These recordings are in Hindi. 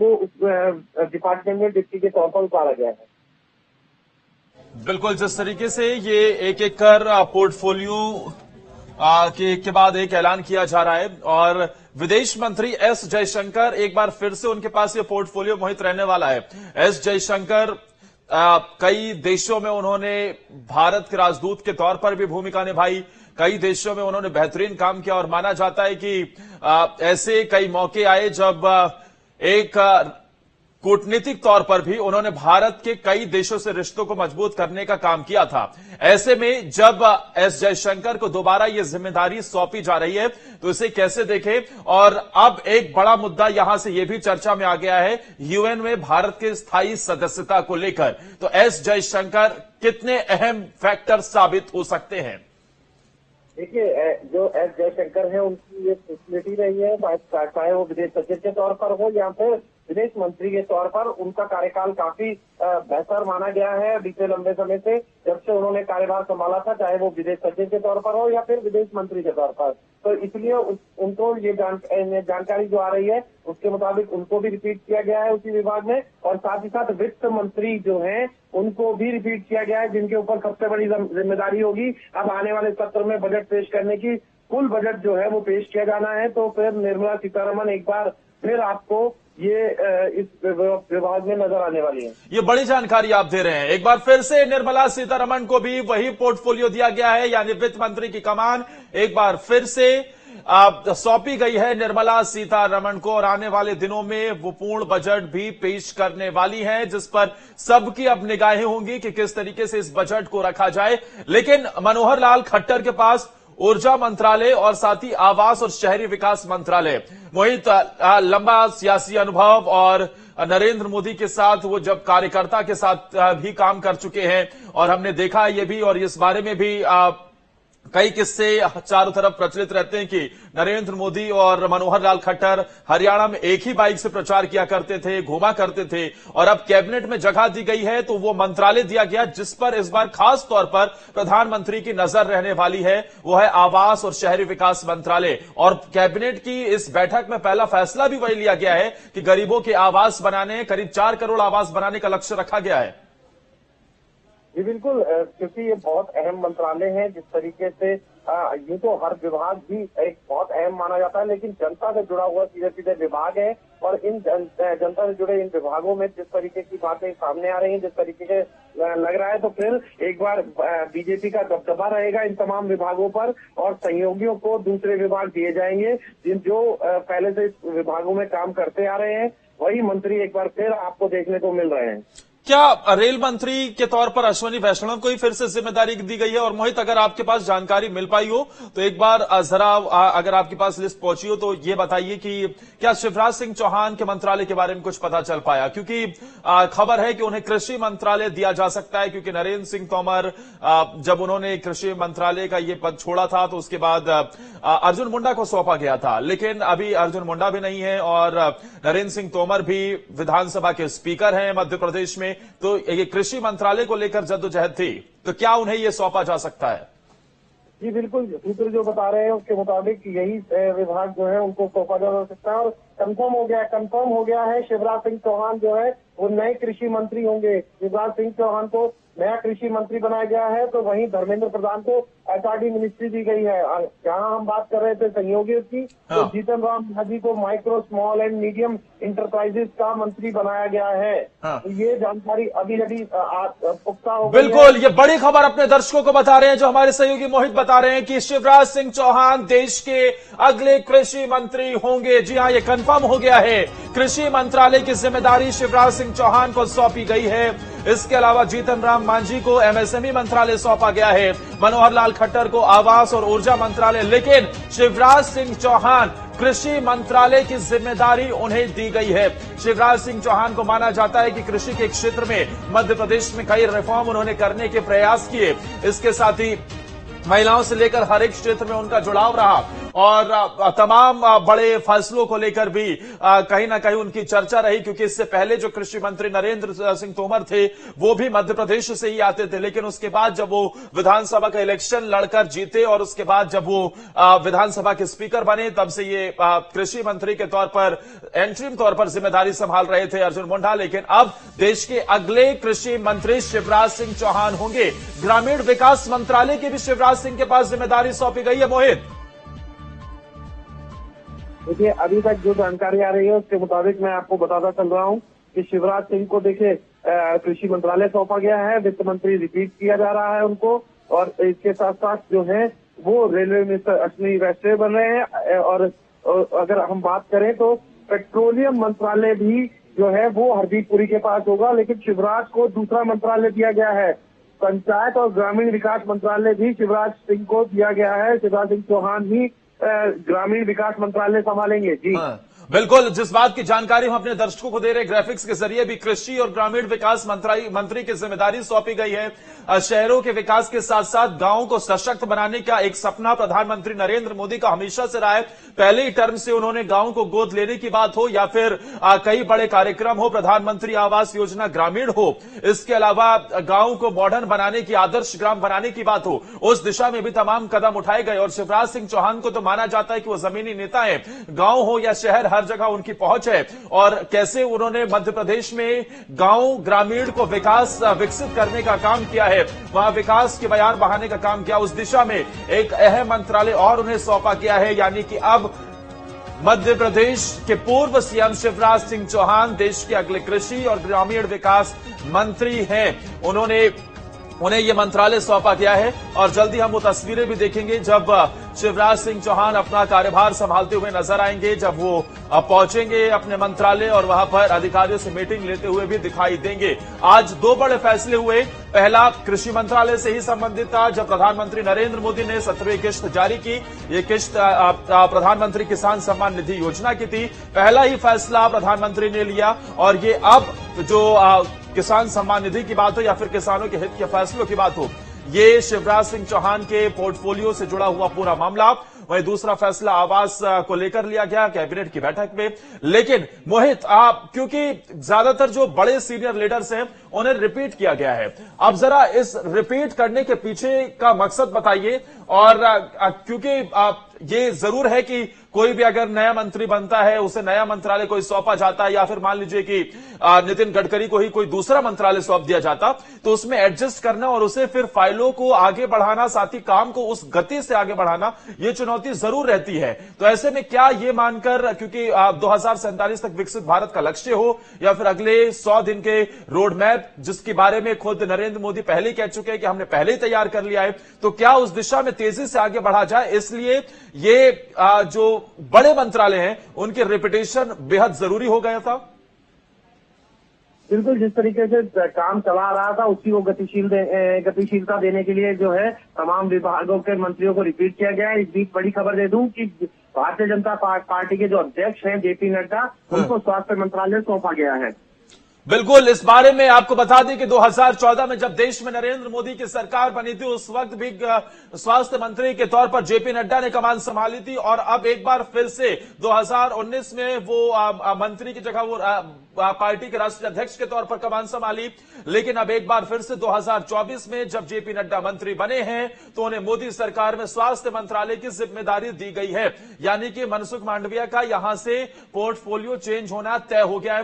उनको उस डिपार्टमेंट में डिप्टी के तौर पर उतारा गया है। बिल्कुल, जिस तरीके से ये एक एक कर पोर्टफोलियो के बाद एक ऐलान किया जा रहा है और विदेश मंत्री एस जयशंकर एक बार फिर से उनके पास ये पोर्टफोलियो मोहित रहने वाला है। एस जयशंकर कई देशों में उन्होंने भारत के राजदूत के तौर पर भी भूमिका निभाई, कई देशों में उन्होंने बेहतरीन काम किया और माना जाता है कि ऐसे कई मौके आए जब एक कूटनीतिक तौर पर भी उन्होंने भारत के कई देशों से रिश्तों को मजबूत करने का काम किया था। ऐसे में जब एस जयशंकर को दोबारा ये जिम्मेदारी सौंपी जा रही है तो इसे कैसे देखें। और अब एक बड़ा मुद्दा यहां से यह भी चर्चा में आ गया है यूएन में भारत के स्थायी सदस्यता को लेकर। तो एस जयशंकर कितने अहम फैक्टर साबित हो सकते हैं? देखिए, जो एस जयशंकर है उनकी ये फैसिलिटी रही है, चाहे वो विदेश सचिव के तौर पर हो या फिर विदेश मंत्री के तौर पर, उनका कार्यकाल काफी बेहतर माना गया है बीते लंबे समय से जब से उन्होंने कार्यभार संभाला था, चाहे वो विदेश सचिव के तौर पर हो या फिर विदेश मंत्री के तौर पर। तो इसलिए उनको ये जानकारी जो आ रही है उसके मुताबिक उनको भी रिपीट किया गया है उसी विभाग में, और साथ ही साथ वित्त मंत्री जो हैं उनको भी रिपीट किया गया है, जिनके ऊपर सबसे बड़ी जिम्मेदारी होगी अब आने वाले सत्र में बजट पेश करने की। कुल बजट जो है वो पेश किया जाना है, तो फिर निर्मला सीतारमण एक बार फिर आपको ये इस विभाग में नजर आने वाली है। ये बड़ी जानकारी आप दे रहे हैं। एक बार फिर से निर्मला सीतारमण को भी वही पोर्टफोलियो दिया गया है, यानी वित्त मंत्री की कमान एक बार फिर से सौंपी गई है निर्मला सीतारमण को और आने वाले दिनों में वो पूर्ण बजट भी पेश करने वाली हैं, जिस पर सबकी अब निगाहें होंगी कि किस तरीके से इस बजट को रखा जाए। लेकिन मनोहर लाल खट्टर के पास ऊर्जा मंत्रालय और साथ ही आवास और शहरी विकास मंत्रालय, मोहित लंबा सियासी अनुभव और नरेंद्र मोदी के साथ वो जब कार्यकर्ता के साथ भी काम कर चुके हैं और हमने देखा ये भी, और इस बारे में भी कई किस्से चारों तरफ प्रचलित रहते हैं कि नरेंद्र मोदी और मनोहर लाल खट्टर हरियाणा में एक ही बाइक से प्रचार किया करते थे, घूमा करते थे, और अब कैबिनेट में जगह दी गई है तो वो मंत्रालय दिया गया जिस पर इस बार खास तौर पर प्रधानमंत्री की नजर रहने वाली है, वो है आवास और शहरी विकास मंत्रालय। और कैबिनेट की इस बैठक में पहला फैसला भी वही लिया गया है कि गरीबों के आवास बनाने, करीब 4 करोड़ आवास बनाने का लक्ष्य रखा गया है। जी बिल्कुल, क्योंकि ये बहुत अहम मंत्रालय है। जिस तरीके से यूं तो हर विभाग भी एक बहुत अहम माना जाता है, लेकिन जनता से जुड़ा हुआ सीधे सीधे विभाग है, और इन जनता से जुड़े इन विभागों में जिस तरीके की बातें सामने आ रही हैं, जिस तरीके से लग रहा है, तो फिर एक बार बीजेपी का दबदबा रहेगा इन तमाम विभागों पर और सहयोगियों को दूसरे विभाग दिए जाएंगे जो पहले से इस विभागों में काम करते आ रहे हैं। वही मंत्री एक बार फिर आपको देखने को मिल रहे हैं। क्या रेल मंत्री के तौर पर अश्विनी वैष्णव को ही फिर से जिम्मेदारी दी गई है? और मोहित, अगर आपके पास जानकारी मिल पाई हो तो एक बार जरा, अगर आपके पास लिस्ट पहुंची हो तो ये बताइए कि क्या शिवराज सिंह चौहान के मंत्रालय के बारे में कुछ पता चल पाया? क्योंकि खबर है कि उन्हें कृषि मंत्रालय दिया जा सकता है, क्योंकि नरेंद्र सिंह तोमर जब उन्होंने कृषि मंत्रालय का ये पद छोड़ा था तो उसके बाद अर्जुन मुंडा को सौंपा गया था, लेकिन अभी अर्जुन मुंडा भी नहीं है और नरेंद्र सिंह तोमर भी विधानसभा के स्पीकर हैं मध्य प्रदेश में, तो ये कृषि मंत्रालय को लेकर जद्दोजहद थी, तो क्या उन्हें ये सौंपा जा सकता है? जी बिल्कुल, सूत्र जो बता रहे हैं उसके मुताबिक यही विभाग जो है उनको सौंपा जा सकता है, और कंफर्म हो गया है शिवराज सिंह चौहान जो है वो नए कृषि मंत्री होंगे। शिवराज सिंह चौहान को नया कृषि मंत्री बनाया गया है, तो वहीं धर्मेंद्र प्रधान को एचआरडी मिनिस्ट्री दी गई है। जहां हम बात कर रहे थे सहयोगियों की, तो जीतन राम मांझी को micro, small and medium enterprises का मंत्री बनाया गया है। तो ये जानकारी अभी पुख्ता हो गई। बिल्कुल, ये बड़ी खबर अपने दर्शकों को बता रहे हैं, जो हमारे सहयोगी मोहित बता रहे हैं कि शिवराज सिंह चौहान देश के अगले कृषि मंत्री होंगे। जी हाँ, ये कंफर्म हो गया है। कृषि मंत्रालय की जिम्मेदारी शिवराज सिंह चौहान को सौंपी गई है। इसके अलावा जीतन राम मांझी को एमएसएमई मंत्रालय सौंपा गया है, मनोहर लाल खट्टर को आवास और ऊर्जा मंत्रालय, लेकिन शिवराज सिंह चौहान कृषि मंत्रालय की जिम्मेदारी उन्हें दी गई है। शिवराज सिंह चौहान को माना जाता है कि कृषि के क्षेत्र में मध्य प्रदेश में कई रिफॉर्म उन्होंने करने के प्रयास किए। इसके साथ ही महिलाओं से लेकर हर एक क्षेत्र में उनका जुड़ाव रहा और तमाम बड़े फैसलों को लेकर भी कहीं ना कहीं उनकी चर्चा रही, क्योंकि इससे पहले जो कृषि मंत्री नरेंद्र सिंह तोमर थे वो भी मध्य प्रदेश से ही आते थे, लेकिन उसके बाद जब वो विधानसभा का इलेक्शन लड़कर जीते और उसके बाद जब वो विधानसभा के स्पीकर बने, तब से ये कृषि मंत्री के तौर पर एंट्रीम तौर पर जिम्मेदारी संभाल रहे थे अर्जुन मुंडा। लेकिन अब देश के अगले कृषि मंत्री शिवराज सिंह चौहान होंगे। ग्रामीण विकास मंत्रालय की भी शिवराज सिंह के पास जिम्मेदारी सौंपी गई है। मोहित, देखिए, अभी तक जो जानकारी आ रही है उसके मुताबिक मैं आपको बताता चल रहा हूं कि शिवराज सिंह को देखिए कृषि मंत्रालय सौंपा गया है, वित्त मंत्री रिपीट किया जा रहा है उनको, और इसके साथ साथ जो है वो रेलवे मिनिस्टर अश्विनी वैष्णव बन रहे हैं। और अगर हम बात करें तो पेट्रोलियम मंत्रालय भी जो है वो हरदीप पुरी के पास होगा, लेकिन शिवराज को दूसरा मंत्रालय दिया गया है। पंचायत और ग्रामीण विकास मंत्रालय भी शिवराज सिंह को दिया गया है। शिवराज सिंह चौहान ही ग्रामीण विकास मंत्रालय संभालेंगे। जी बिल्कुल, जिस बात की जानकारी हम अपने दर्शकों को दे रहे ग्राफिक्स के जरिए भी कृषि और ग्रामीण विकास मंत्री की जिम्मेदारी सौंपी गई है। शहरों के विकास के साथ साथ गांवों को सशक्त बनाने का एक सपना प्रधानमंत्री नरेंद्र मोदी का हमेशा से रहा है। पहले ही टर्म से उन्होंने गांवों को गोद लेने की बात हो या फिर कई बड़े कार्यक्रम हो, प्रधानमंत्री आवास योजना ग्रामीण हो, इसके अलावा गांव को मॉडर्न बनाने की, आदर्श ग्राम बनाने की बात हो, उस दिशा में भी तमाम कदम उठाए गए। और शिवराज सिंह चौहान को तो माना जाता है कि वो जमीनी नेता है, गांव हो या शहर हर जगह उनकी पहुंच है। और कैसे उन्होंने मध्य प्रदेश में गांव ग्रामीण को विकसित करने का काम किया है, वहां विकास के बयार बहाने का काम किया, उस दिशा में एक अहम मंत्रालय और उन्हें सौंपा गया है। यानी कि अब मध्य प्रदेश के पूर्व सीएम शिवराज सिंह चौहान देश के अगले कृषि और ग्रामीण विकास मंत्री हैं। उन्हें यह मंत्रालय सौंपा गया है और जल्दी हम वो तस्वीरें भी देखेंगे जब शिवराज सिंह चौहान अपना कार्यभार संभालते हुए नजर आएंगे, जब वो पहुंचेंगे अपने मंत्रालय और वहां पर अधिकारियों से मीटिंग लेते हुए भी दिखाई देंगे। आज दो बड़े फैसले हुए। पहला कृषि मंत्रालय से ही संबंधित था, जब प्रधानमंत्री नरेंद्र मोदी ने 17वीं किश्त जारी की। ये किश्त प्रधानमंत्री किसान सम्मान निधि योजना की थी। पहला ही फैसला प्रधानमंत्री ने लिया और ये अब जो किसान सम्मान निधि की बात हो या फिर किसानों के हित के फैसलों की बात हो, ये शिवराज सिंह चौहान के पोर्टफोलियो से जुड़ा हुआ पूरा मामला। वहीं दूसरा फैसला आवास को लेकर लिया गया कैबिनेट की बैठक में। लेकिन मोहित, क्योंकि ज्यादातर जो बड़े सीनियर लीडर्स हैं उन्हें रिपीट किया गया है, अब जरा इस रिपीट करने के पीछे का मकसद बताइए। और क्योंकि ये जरूर है कि कोई भी अगर नया मंत्री बनता है उसे नया मंत्रालय कोई सौंपा जाता है, या फिर मान लीजिए कि नितिन गडकरी को ही कोई दूसरा मंत्रालय सौंप दिया जाता, तो उसमें एडजस्ट करना और उसे फिर फाइलों को आगे बढ़ाना, साथ ही काम को उस गति से आगे बढ़ाना, ये चुनौती जरूर रहती है। तो ऐसे में क्या ये मानकर, क्योंकि 2047 तक विकसित भारत का लक्ष्य हो या फिर अगले 100 दिन के रोड मैप, जिसके बारे में खुद नरेंद्र मोदी पहले ही कह चुके हैं कि हमने पहले ही तैयार कर लिया है, तो क्या उस दिशा में तेजी से आगे बढ़ा जाए? इसलिए ये जो बड़े मंत्रालय हैं उनकी रेपुटेशन बेहद जरूरी हो गया था। बिल्कुल, जिस तरीके से काम चला रहा था उसी को गतिशीलता देने के लिए जो है तमाम विभागों के मंत्रियों को रिपीट किया गया है। इस बीच बड़ी खबर दे दूं कि भारतीय जनता पार्टी के जो अध्यक्ष हैं जेपी नड्डा, उनको स्वास्थ्य मंत्रालय सौंपा गया है। बिल्कुल, इस बारे में आपको बता दें कि 2014 में जब देश में नरेंद्र मोदी की सरकार बनी थी, उस वक्त भी स्वास्थ्य मंत्री के तौर पर जेपी नड्डा ने कमान संभाली थी। और अब एक बार फिर से 2019 में वो मंत्री की जगह वो पार्टी के राष्ट्रीय अध्यक्ष के तौर पर कमान संभाली। लेकिन अब एक बार फिर से 2024 में जब जेपी नड्डा मंत्री बने हैं तो उन्हें मोदी सरकार में स्वास्थ्य मंत्रालय की जिम्मेदारी दी गई है। यानी कि मनसुख मांडविया का यहां से पोर्टफोलियो चेंज होना तय हो गया है।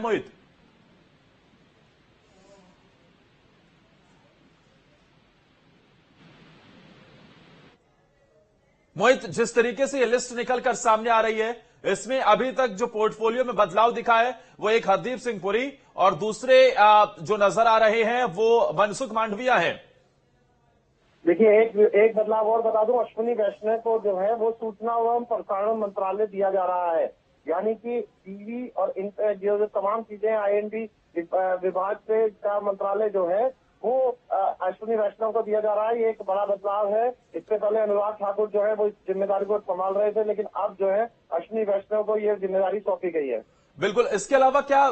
मोहित, जिस तरीके से ये लिस्ट निकलकर सामने आ रही है, इसमें अभी तक जो पोर्टफोलियो में बदलाव दिखा है वो एक हरदीप सिंह पुरी और दूसरे जो नजर आ रहे हैं वो मनसुख मांडविया हैं। देखिए, एक बदलाव और बता दूं, अश्विनी वैष्णव को जो है वो सूचना एवं प्रसारण मंत्रालय दिया जा रहा है। यानी कि टीवी और जो तमाम चीजें आईएनडी विभाग से का मंत्रालय जो है वो अश्विनी वैष्णव को दिया जा रहा है। ये एक बड़ा बदलाव है। इससे पहले अनुराग ठाकुर जो है वो इस जिम्मेदारी को संभाल रहे थे, लेकिन अब जो है अश्विनी वैष्णव को ये जिम्मेदारी सौंपी गई है। बिल्कुल, इसके अलावा क्या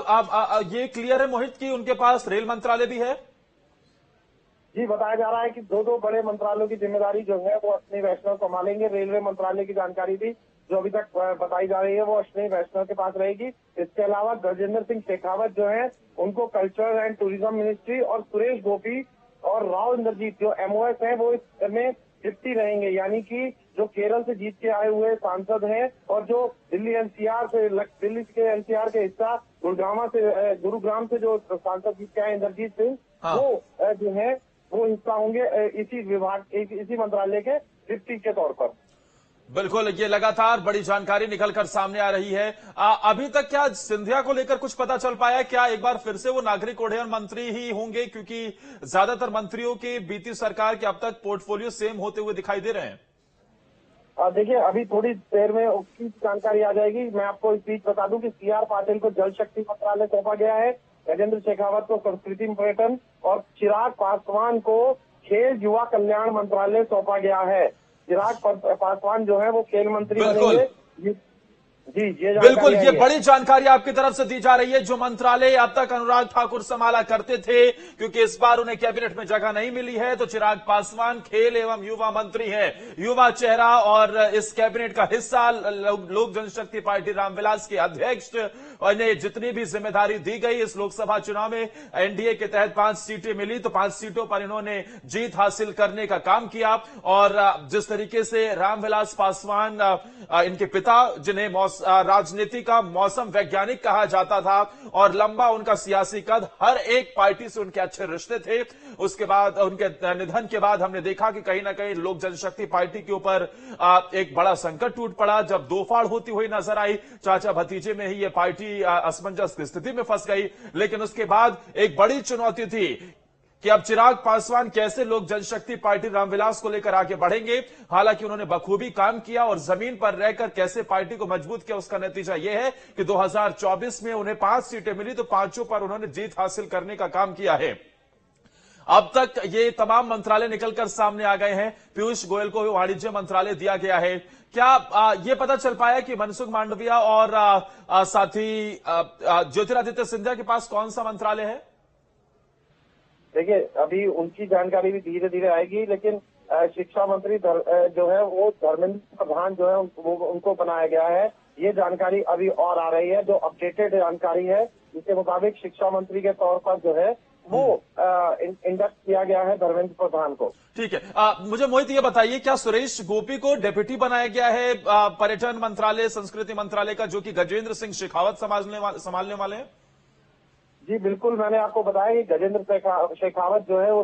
ये क्लियर है मोहित कि उनके पास रेल मंत्रालय भी है? जी, बताया जा रहा है कि दो बड़े मंत्रालयों की जिम्मेदारी जो है वो अश्विनी वैष्णव संभालेंगे। रेलवे मंत्रालय की जानकारी भी जो अभी तक बताई जा रही है वो अश्विनी वैष्णव के पास रहेगी। इसके अलावा गजेंद्र सिंह शेखावत जो है उनको कल्चर एंड टूरिज्म मिनिस्ट्री, और सुरेश गोपी और राव इंद्रजीत जो MOS है वो इसमें डिप्टी रहेंगे। यानी कि जो केरल से जीत के आए हुए सांसद हैं और जो दिल्ली के NCR के हिस्सा गुरुग्राम से जो सांसद जीत के आए इंद्रजीत सिंह, हाँ। वो जो है वो हिस्सा होंगे इसी मंत्रालय के डिप्टी के तौर पर। बिल्कुल, ये लगातार बड़ी जानकारी निकलकर सामने आ रही है। अभी तक क्या सिंधिया को लेकर कुछ पता चल पाया? क्या एक बार फिर से वो नागरिक उड्डयन मंत्री ही होंगे? क्योंकि ज्यादातर मंत्रियों के बीती सरकार के अब तक पोर्टफोलियो सेम होते हुए दिखाई दे रहे हैं। देखिए, अभी थोड़ी देर में उसकी जानकारी आ जाएगी। मैं आपको इस बीच बता दूं कि CR पाटिल को जल शक्ति मंत्रालय सौंपा गया है, गजेंद्र शेखावत को संस्कृति पर्यटन और चिराग पासवान को खेल युवा कल्याण मंत्रालय सौंपा गया है। चिराग पासवान जो है वो खेल मंत्री बनेंगे। जी, बिल्कुल, ये बड़ी जानकारी आपकी तरफ से दी जा रही है। जो मंत्रालय अब तक अनुराग ठाकुर संभाला करते थे, क्योंकि इस बार उन्हें कैबिनेट में जगह नहीं मिली है, तो चिराग पासवान खेल एवं युवा मंत्री है, युवा चेहरा, और इस कैबिनेट का हिस्सा लोक जनशक्ति पार्टी रामविलास के अध्यक्ष। और इन्हें जितनी भी जिम्मेदारी दी गई इस लोकसभा चुनाव में, NDA के तहत 5 सीटें मिली, तो 5 सीटों पर इन्होंने जीत हासिल करने का काम किया। और जिस तरीके से रामविलास पासवान, इनके पिता, जिन्हें राजनीति का मौसम वैज्ञानिक कहा जाता था, और लंबा उनका सियासी कद, हर एक पार्टी से उनके अच्छे रिश्ते थे। उसके बाद उनके निधन के बाद हमने देखा कि कहीं ना कहीं लोक जनशक्ति पार्टी के ऊपर एक बड़ा संकट टूट पड़ा, जब दो फाड़ होती हुई नजर आई। चाचा भतीजे में ही ये पार्टी असमंजस की स्थिति में फंस गई। लेकिन उसके बाद एक बड़ी चुनौती थी कि अब चिराग पासवान कैसे लोक जनशक्ति पार्टी रामविलास को लेकर आगे बढ़ेंगे। हालांकि उन्होंने बखूबी काम किया और जमीन पर रहकर कैसे पार्टी को मजबूत किया, उसका नतीजा यह है कि 2024 में उन्हें 5 सीटें मिली, तो 5 पर उन्होंने जीत हासिल करने का काम किया है। अब तक ये तमाम मंत्रालय निकलकर सामने आ गए हैं। पीयूष गोयल को वाणिज्य मंत्रालय दिया गया है। क्या ये पता चल पाया कि मनसुख मांडविया और साथी ज्योतिरादित्य सिंधिया के पास कौन सा मंत्रालय है? देखिए, अभी उनकी जानकारी भी धीरे धीरे आएगी, लेकिन शिक्षा मंत्री जो है वो धर्मेंद्र प्रधान जो है उनको बनाया गया है। ये जानकारी अभी और आ रही है, जो अपडेटेड जानकारी है, जिसके मुताबिक शिक्षा मंत्री के तौर पर जो है वो इंडक्ट किया गया है धर्मेंद्र प्रधान को। ठीक है, मुझे मोहित ये बताइए, क्या सुरेश गोपी को डेप्यूटी बनाया गया है पर्यटन मंत्रालय, संस्कृति मंत्रालय का, जो कि गजेंद्र सिंह शेखावत संभालने वाले हैं? जी बिल्कुल, मैंने आपको बताया कि गजेंद्र शेखावत जो है वो